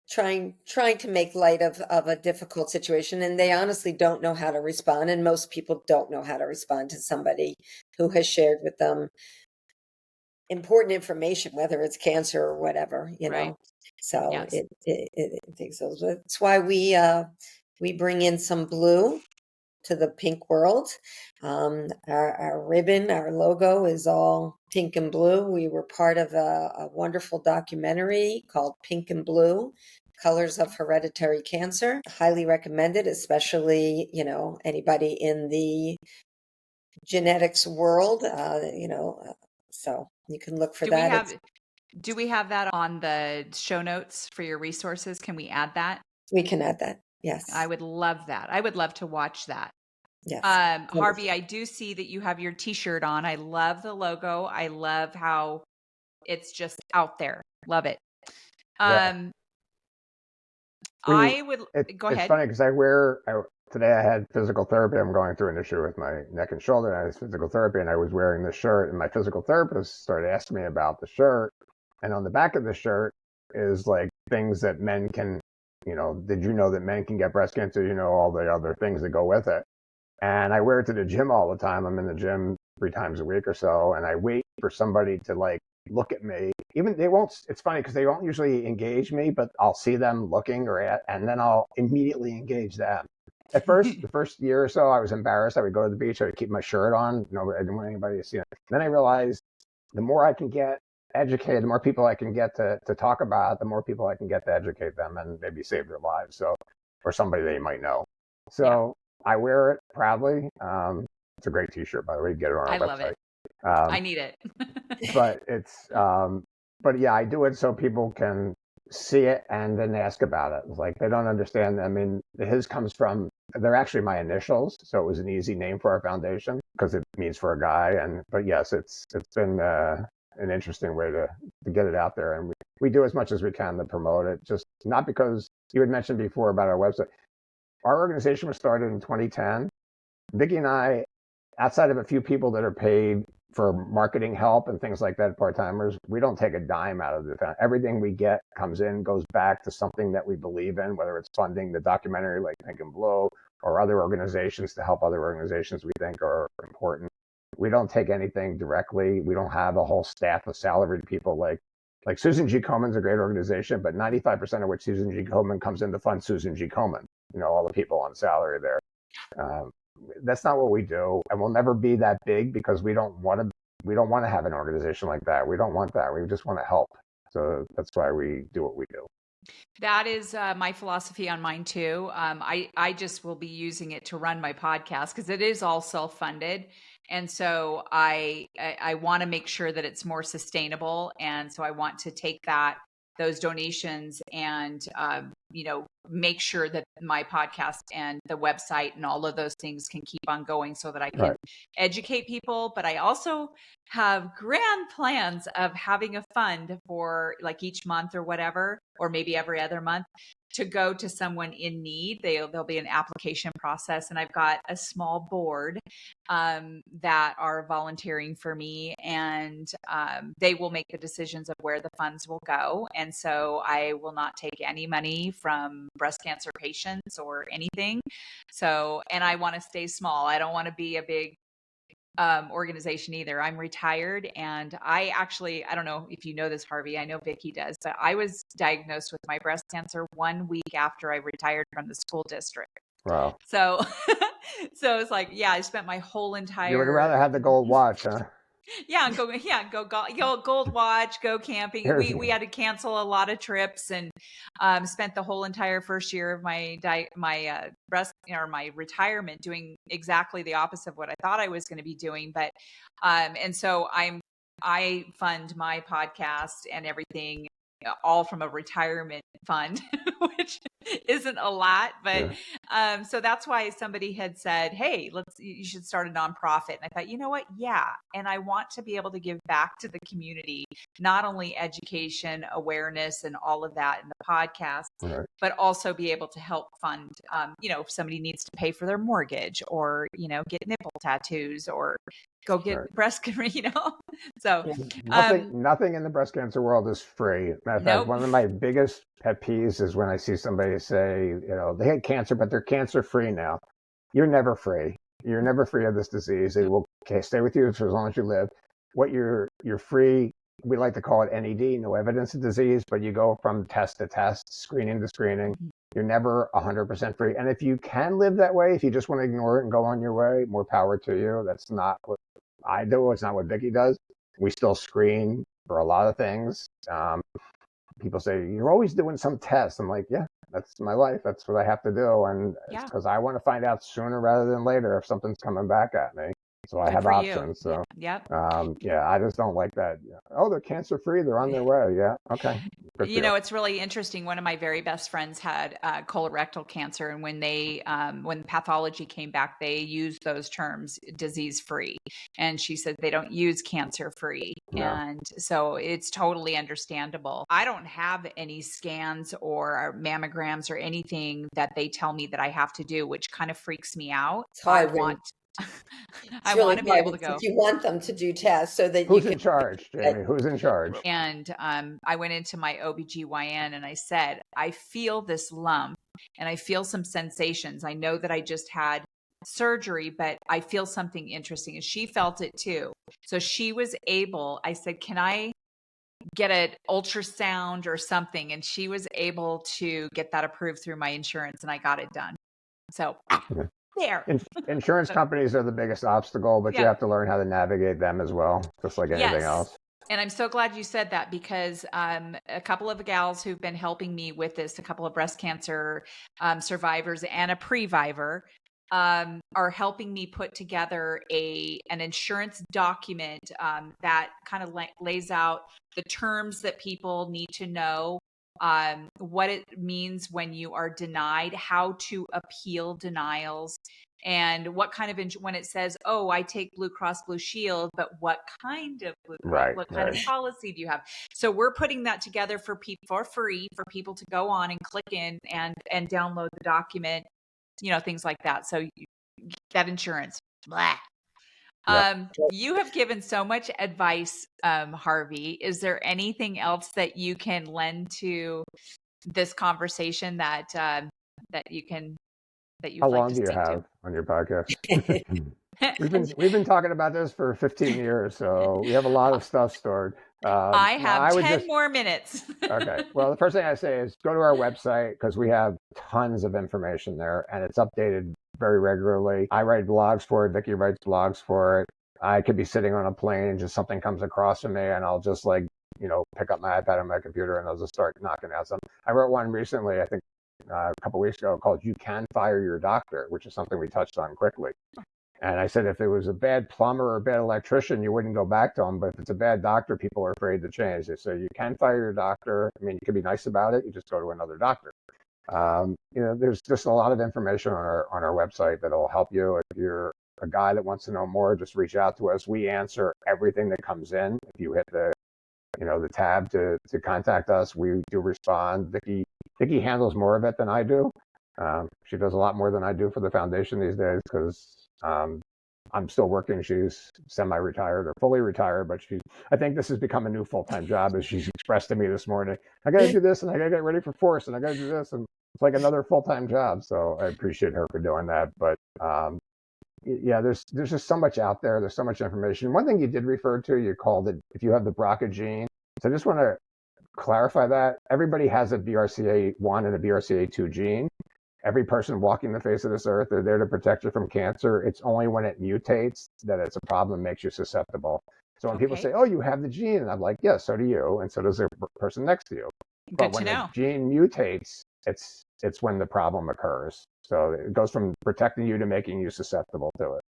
trying to make light of a difficult situation, and they honestly don't know how to respond, and most people don't know how to respond to somebody who has shared with them important information, whether it's cancer or whatever, Right. So Yes. it takes those. That's why we bring in some blue to the pink world. Our ribbon, our logo is all pink and blue. We were part of a wonderful documentary called Pink and Blue: Colors of Hereditary Cancer. Highly recommended, especially, anybody in the genetics world, so you can look for Do we that. have that on the show notes for your resources? Can we add that? We can add that. I Yes. would love that. I would love to watch that. Yes. Harvey, I do see that you have your t-shirt on. I love the logo. I love how it's just out there. Love it. Yeah. We I would go it's ahead. funny because today I had physical therapy. I'm going through an issue with my neck and shoulder, and I had physical therapy, and I was wearing this shirt, and my physical therapist started asking me about the shirt, and on the back of the shirt is like things that men can, did you know that men can get breast cancer? All the other things that go with it. And I wear it to the gym all the time. I'm in the gym 3 times a week or so, and I wait for somebody to like look at me. Even they won't. It's funny because they don't usually engage me, but I'll see them looking and then I'll immediately engage them. At first, the first year or so, I was embarrassed. I would go to the beach. I would keep my shirt on. I didn't want anybody to see it. Then I realized the more I can get educated, the more people I can get to talk about, the more people I can get to educate them and maybe save their lives. So, or somebody they might know. So I wear it proudly. It's a great T-shirt, by the way. You get it on our I love website. it. I need it. But but yeah, I do it so people can see it and then ask about it. It's like they don't understand. I mean, his comes from, they're actually my initials, so it was an easy name for our foundation because it means for a guy. But yes, it's been an interesting way to get it out there, and we do as much as we can to promote it. Just not because you had mentioned before about our website. Our organization was started in 2010. Vicki and I, outside of a few people that are paid for marketing help and things like that, part-timers, we don't take a dime out of the event. Everything we get comes in, goes back to something that we believe in, whether it's funding the documentary like Pink and Blue or other organizations to help other organizations we think are important. We don't take anything directly. We don't have a whole staff of salaried people like Susan G. Komen's a great organization, but 95% of which Susan G. Komen comes in to fund Susan G. Komen, all the people on salary there. That's not what we do, and we'll never be that big because we don't want to have an organization like that. We don't want that. We just want to help. So that's why we do what we do. That is my philosophy on mine too. I just will be using it to run my podcast because it is all self-funded. And so I want to make sure that it's more sustainable. And so I want to take those donations and, make sure that my podcast and the website and all of those things can keep on going so that I can educate people. But I also have grand plans of having a fund for like each month or whatever, or maybe every other month, to go to someone in need. There'll be an application process, and I've got a small board that are volunteering for me, and they will make the decisions of where the funds will go. And so I will not take any money from breast cancer patients or anything. So, and I want to stay small. I don't want to be a big organization either. I'm retired, and I don't know if you know this, Harvey. I know Vicki does, but I was diagnosed with my breast cancer 1 week after I retired from the school district. Wow. So, so it's like, yeah, I spent my whole You would entire rather have the gold watch, huh? go gold watch, go camping. We had to cancel a lot of trips, and spent the whole entire first year of my my retirement doing exactly the opposite of what I thought I was going to be doing. But and so I fund my podcast and everything all from a retirement fund, which isn't a lot, but so that's why somebody had said, "Hey, you should start a nonprofit." And I thought, you know what? Yeah, and I want to be able to give back to the community, not only education, awareness, and all of that in the podcast, but also be able to help fund. If somebody needs to pay for their mortgage, or get nipple tattoos, or go get breast cancer, So nothing in the breast cancer world is free. Matter of fact, one of my biggest pet peeves is when I see somebody say, they had cancer, but they're cancer free now. You're never free. You're never free of this disease. It will stay with you for as long as you live. What you're free, we like to call it NED, no evidence of disease, but you go from test to test, screening to screening. You're never 100% free. And if you can live that way, if you just want to ignore it and go on your way, more power to you. That's not what I do. It's not what Vicki does. We still screen for a lot of things. People say, you're always doing some tests. I'm like, yeah, that's my life. That's what I have to do. And it's because I want to find out sooner rather than later if something's coming back at me. So I have options. So, I just don't like that. Oh, they're cancer free. They're on their way. Yeah. Okay. It's really interesting. One of my very best friends had colorectal cancer, and when pathology came back, they used those terms, disease free, and she said they don't use cancer free. And so it's totally understandable. I don't have any scans or mammograms or anything that they tell me that I have to do, which kind of freaks me out. I want to be able to go. You want them to do tests so that who's in charge, Jamie? Who's in charge? And I went into my OBGYN and I said, I feel this lump and I feel some sensations. I know that I just had surgery, but I feel something interesting. And she felt it too. So she was able, I said, can I get an ultrasound or something? And she was able to get that approved through my insurance, and I got it done. So there. Insurance companies are the biggest obstacle, but you have to learn how to navigate them as well, just like anything else. And I'm so glad you said that, because a couple of the gals who've been helping me with this, a couple of breast cancer survivors and a previvor, are helping me put together an insurance document that kind of lays out the terms that people need to know, what it means when you are denied, how to appeal denials, and what kind of when it says, oh, I take Blue Cross Blue Shield, but what kind of Blue Cross, what kind of policy do you have? So we're putting that together for people for free, for people to go on and click in and download the document, things like that. So that insurance, blah. You have given so much advice, Harvey. Is there anything else that you can lend to this conversation that you can How long do you have on your podcast? We've been talking about this for 15 years, so we have a lot of stuff stored. I have 10 more minutes. Okay. Well, the first thing I say is go to our website, because we have tons of information there, and it's updated very regularly. I write blogs for it. Vicki writes blogs for it. I could be sitting on a plane and just something comes across to me, and I'll just pick up my iPad and my computer, and I'll just start knocking out some. I wrote one recently, I think a couple of weeks ago, called "You Can Fire Your Doctor," which is something we touched on quickly. And I said, if it was a bad plumber or a bad electrician, you wouldn't go back to him. But if it's a bad doctor, people are afraid to change. They say, you can fire your doctor. I mean, you can be nice about it. You just go to another doctor. There's just a lot of information on our website that'll help you. If you're a guy that wants to know more, just reach out to us. We answer everything that comes in. If you hit the tab to contact us, we do respond. Vicki handles more of it than I do. She does a lot more than I do for the foundation these days, because I'm still working. She's semi-retired or fully retired, but I think this has become a new full-time job, as she's expressed to me this morning. I got to do this, and I got to get ready for force, and I got to do this, and it's like another full-time job. So I appreciate her for doing that. But yeah, there's just so much out there. There's so much information. One thing you did refer to, you called it, if you have the BRCA gene. So I just want to clarify that everybody has a BRCA1 and a BRCA2 gene. Every person walking the face of this earth, they're there to protect you from cancer. It's only when it mutates that it's a problem, makes you susceptible. So when people Okay. say, "Oh, you have the gene," and I'm like, "Yes, so do you, and so does the person next to you." But Good to when the know. gene mutates, it's when the problem occurs. So it goes from protecting you to making you susceptible to it.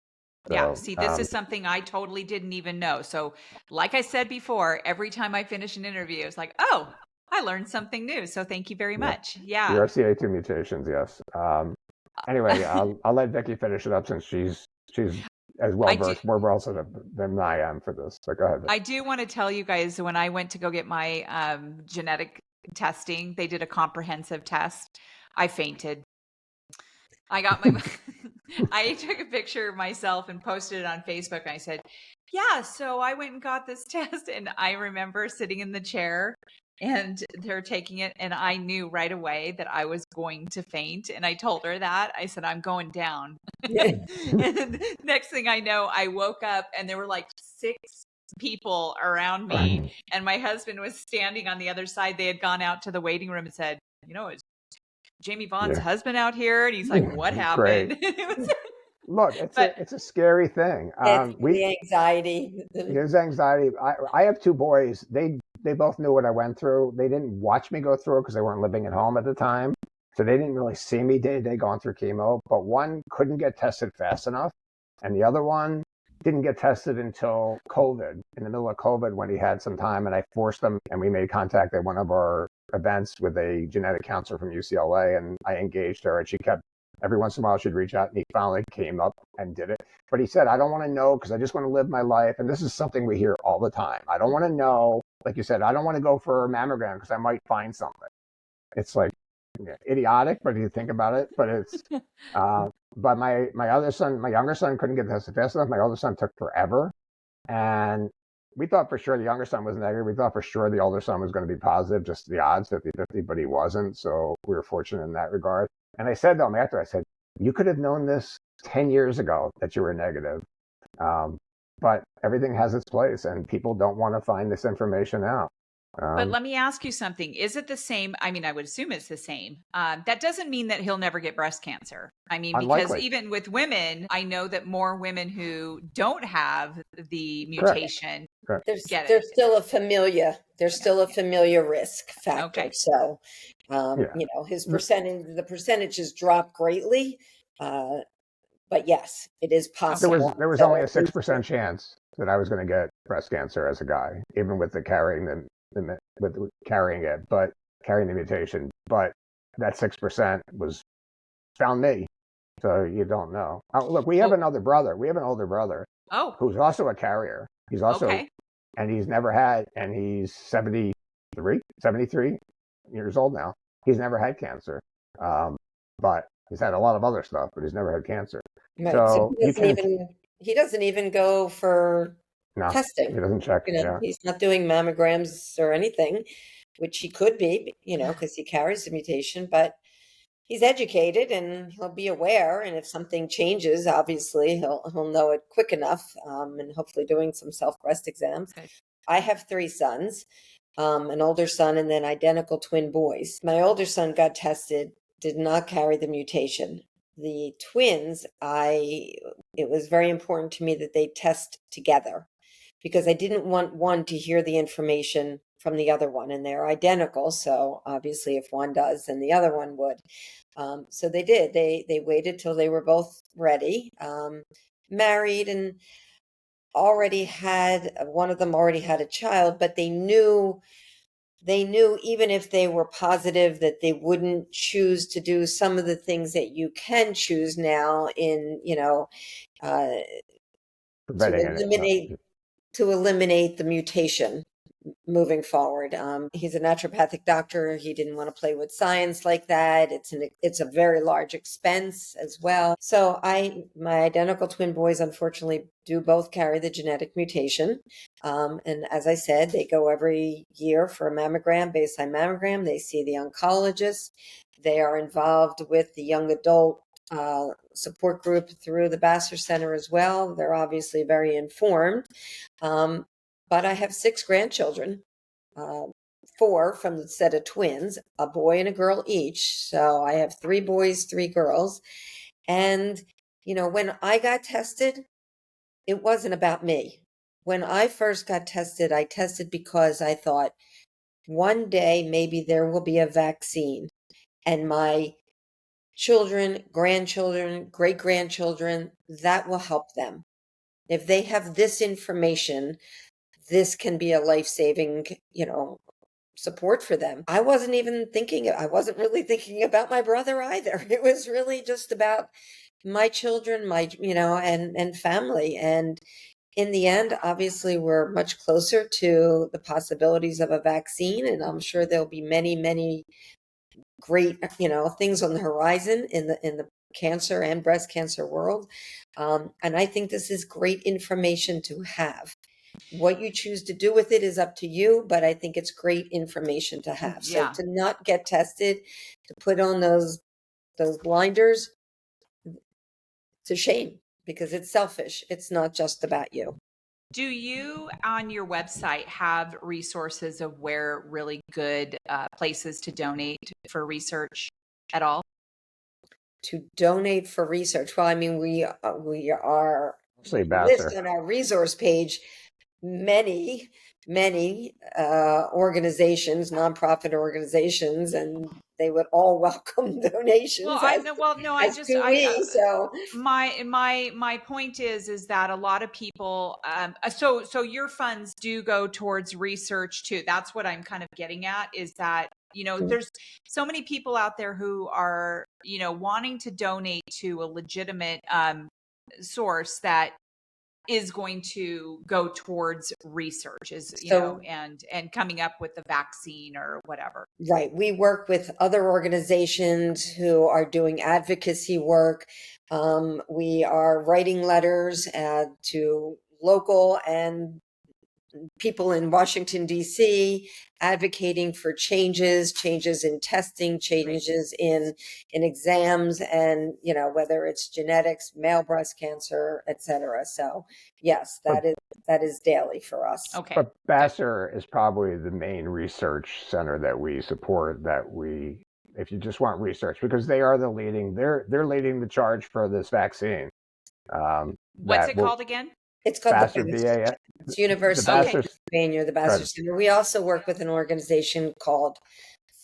Yeah. So See, this is something I totally didn't even know. So, like I said before, every time I finish an interview, it's like, oh, I learned something new. So, thank you very yeah, much. Yeah. BRCA2 mutations, yes. Anyway, I'll let Vicki finish it up since she's as well I do. versed, more versed than I am for this. So go ahead, Vicki. I do want to tell you guys when I went to go get my genetic testing, they did a comprehensive test. I fainted. I got my, I took a picture of myself and posted it on Facebook. And I said, yeah, so I went and got this test. And I remember sitting in the chair and they're taking it. And I knew right away that I was going to faint. And I told her that. I said, I'm going down. And then next thing I know, I woke up and there were like 6 people around me. And my husband was standing on the other side. They had gone out to the waiting room and said, it's Jamie Vaughn's Yeah, husband out here. And he's like, what great. happened? Look, But it's a scary thing. It's the anxiety. There's anxiety. I have 2 boys. They both knew what I went through. They didn't watch me go through it because they weren't living at home at the time, so they didn't really see me day to day going through chemo. But one couldn't get tested fast enough, and the other one didn't get tested until COVID, in the middle of COVID when he had some time, and I forced them, and we made contact at one of our events with a genetic counselor from UCLA, and I engaged her, and she kept every once in a while she'd reach out, and he finally came up and did it. But he said, I don't want to know because I just want to live my life. And this is something we hear all the time. I don't want to know, like you said, I don't want to go for a mammogram because I might find something. It's like idiotic, but you think about it. But it's, but my other son, my younger son couldn't get tested fast enough. My older son took forever. And we thought for sure the younger son was negative. We thought for sure the older son was going to be positive, just the odds 50-50, but he wasn't. So we were fortunate in that regard. And I said to him after, I said, you could have known this 10 years ago that you were negative. But everything has its place and people don't want to find this information out. but let me ask you something. Is it the same? I mean, I would assume it's the same. That doesn't mean that he'll never get breast cancer. I mean, because Unlikely. even with women, I know that more women who don't have the Correct. mutation Correct. get it. There's still a familiar risk factor. Okay. So, Yeah. the percentages drop greatly. But yes, it is possible. There was only a 6% chance that I was going to get breast cancer as a guy, even with carrying it, but carrying the mutation. But that 6% was found me. So you don't know. Look, we have another brother. We have an older brother who's also a carrier. He's also, okay. and he's never had, and he's 73 years old now. He's never had cancer. But he's had a lot of other stuff, but he's never had cancer. Right. So He doesn't even go for testing. He doesn't check. Yeah. He's not doing mammograms or anything, which he could be, because he carries the mutation, but he's educated and he'll be aware. And if something changes, obviously he'll know it quick enough, and hopefully doing some self-breast exams. Okay. I have 3 sons, an older son and then identical twin boys. My older son got tested, did not carry the mutation. The twins, it was very important to me that they test together because I didn't want one to hear the information from the other one, and they're identical. So obviously if one does, then the other one would. So they did. They waited till they were both ready, married, and one of them already had a child, but they knew even if they were positive that they wouldn't choose to do some of the things that you can choose now in, to eliminate the mutation moving forward. He's a naturopathic doctor. He didn't want to play with science like that. It's a very large expense as well. So my identical twin boys, unfortunately, do both carry the genetic mutation. And as I said, they go every year for a mammogram, baseline mammogram. They see the oncologist. They are involved with the young adult support group through the Vassar Center as well. They're obviously very informed. But I have 6 grandchildren, 4 from the set of twins, a boy and a girl each. So I have 3 boys, 3 girls. And, when I got tested, it wasn't about me. When I first got tested, I tested because I thought one day maybe there will be a vaccine and my children, grandchildren, great grandchildren, that will help them. If they have this information, this can be a life-saving, support for them. I wasn't really thinking about my brother either. It was really just about my children, and family. And in the end, obviously, we're much closer to the possibilities of a vaccine, and I'm sure there'll be many, many great, things on the horizon in the cancer and breast cancer world. And I think this is great information to have. What you choose to do with it is up to you, but I think it's great information to have. So Yeah. to not get tested, to put on those blinders, it's a shame because it's selfish. It's not just about you. Do you on your website have resources of where really good places to donate for research at all? To donate for research. Well, I mean, we Mostly list Vassar. on our resource page many, many organizations, nonprofit organizations, and they would all welcome donations. Well, I know. Well, no, I as just do we. So my point is that a lot of people. So your funds do go towards research too. That's what I'm kind of getting at. Is that there's so many people out there who are wanting to donate to a legitimate source that is going to go towards research, and coming up with the vaccine or whatever. Right. We work with other organizations who are doing advocacy work. We are writing letters to local and people in Washington, D.C., advocating for changes in testing, changes in exams, and, whether it's genetics, male breast cancer, et cetera. So, yes, that is daily for us. Okay. But Vassar is probably the main research center that we support, if you just want research, because they're leading the charge for this vaccine. What's it called again? It's called Vassar, the VA. It's University of Pennsylvania, the Vassar Center. We also work with an organization called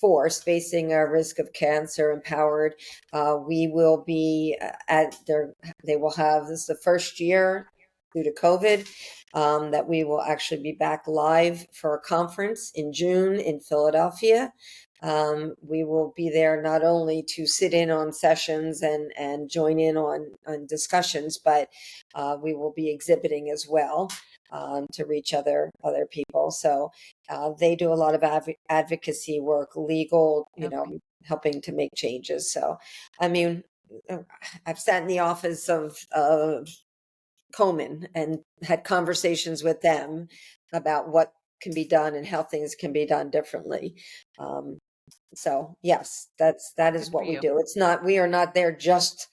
FORCE, Facing a Risk of Cancer Empowered. We will be they will have, this is the first year due to COVID, that we will actually be back live for a conference in June in Philadelphia. We will be there not only to sit in on sessions and join in on discussions, but we will be exhibiting as well to reach other people. So they do a lot of advocacy work, legal, helping to make changes. So, I mean, I've sat in the office of Komen and had conversations with them about what can be done and how things can be done differently. So yes, that is what we do. We are not there just,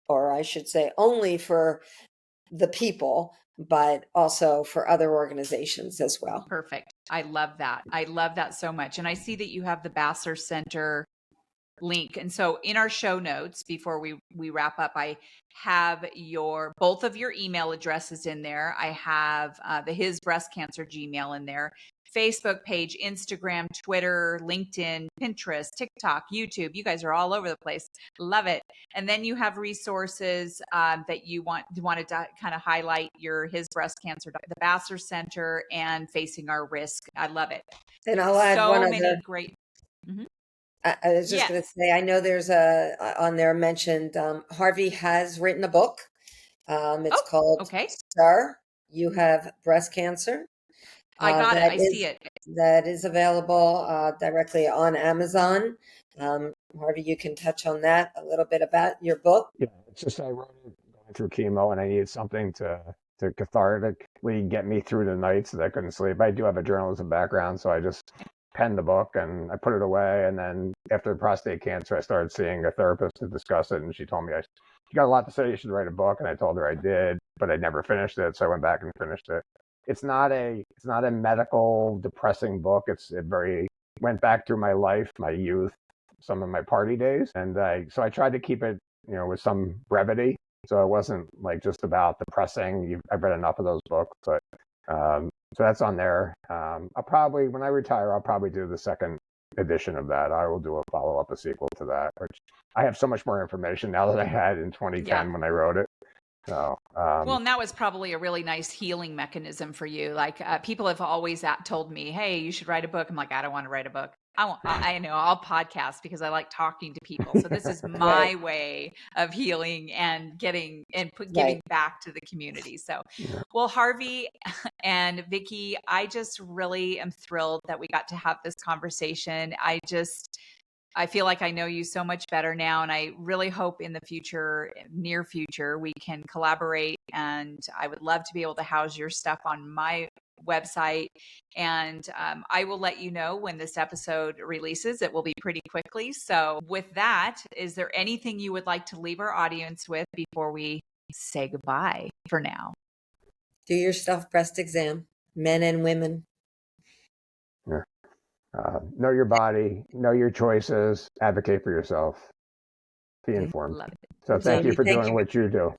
or I should say only for the people, but also for other organizations as well. Perfect. I love that. I love that so much. And I see that you have the Vassar Center link. And so in our show notes, before we wrap up, I have both of your email addresses in there. I have his breast cancer Gmail in there, Facebook page, Instagram, Twitter, LinkedIn, Pinterest, TikTok, YouTube. You guys are all over the place. Love it. And then you have resources that you wanted to kind of highlight his breast cancer, the Vassar Center, and Facing Our Risk. I love it. And I'll add so one many other great. Mm-hmm. I was just going to say, I know there's on there mentioned, Harvey has written a book. It's called Sir, You Have Breast Cancer. I got it. I see it. That is available directly on Amazon. Harvey, you can touch on that a little bit about your book. Yeah, it's just I wrote it going through chemo, and I needed something to cathartically get me through the nights that I couldn't sleep. I do have a journalism background, so I just penned the book and I put it away. And then after the prostate cancer, I started seeing a therapist to discuss it. And she told me, you got a lot to say, you should write a book. And I told her I did, but I never finished it. So I went back and finished it. It's not a medical depressing book. Went back through my life, my youth, some of my party days. And so I tried to keep it, with some brevity. So it wasn't like just about depressing. I've read enough of those books, but so that's on there. When I retire, I'll probably do the second edition of that. I will do a follow-up, a sequel to that, which I have so much more information now than I had in 2010 when I wrote it. So, well, and that was probably a really nice healing mechanism for you. Like people have always told me, "Hey, you should write a book." I'm like, I don't want to write a book. I know I'll podcast because I like talking to people. So this is my way of healing and giving back to the community. So, well, Harvey and Vicki, I just really am thrilled that we got to have this conversation. I feel like I know you so much better now, and I really hope in the near future, we can collaborate. And I would love to be able to house your stuff on my website. And I will let you know when this episode releases. It will be pretty quickly. So with that, is there anything you would like to leave our audience with before we say goodbye for now? Do your self-breast exam, men and women. Yeah. Know your body, know your choices, advocate for yourself, be informed. Love it. So thank you for doing what you do.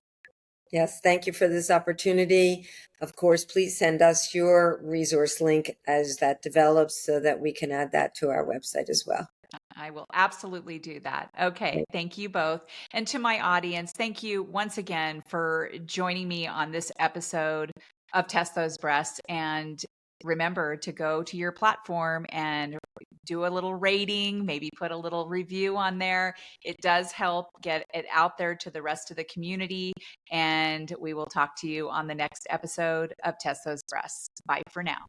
Yes, thank you for this opportunity. Of course, please send us your resource link as that develops so that we can add that to our website as well. I will absolutely do that. Okay. Thank you both. And to my audience, thank you once again for joining me on this episode of Test Those Breasts. And remember to go to your platform and do a little rating, maybe put a little review on there. It does help get it out there to the rest of the community. And we will talk to you on the next episode of Test Those Breasts. Bye for now.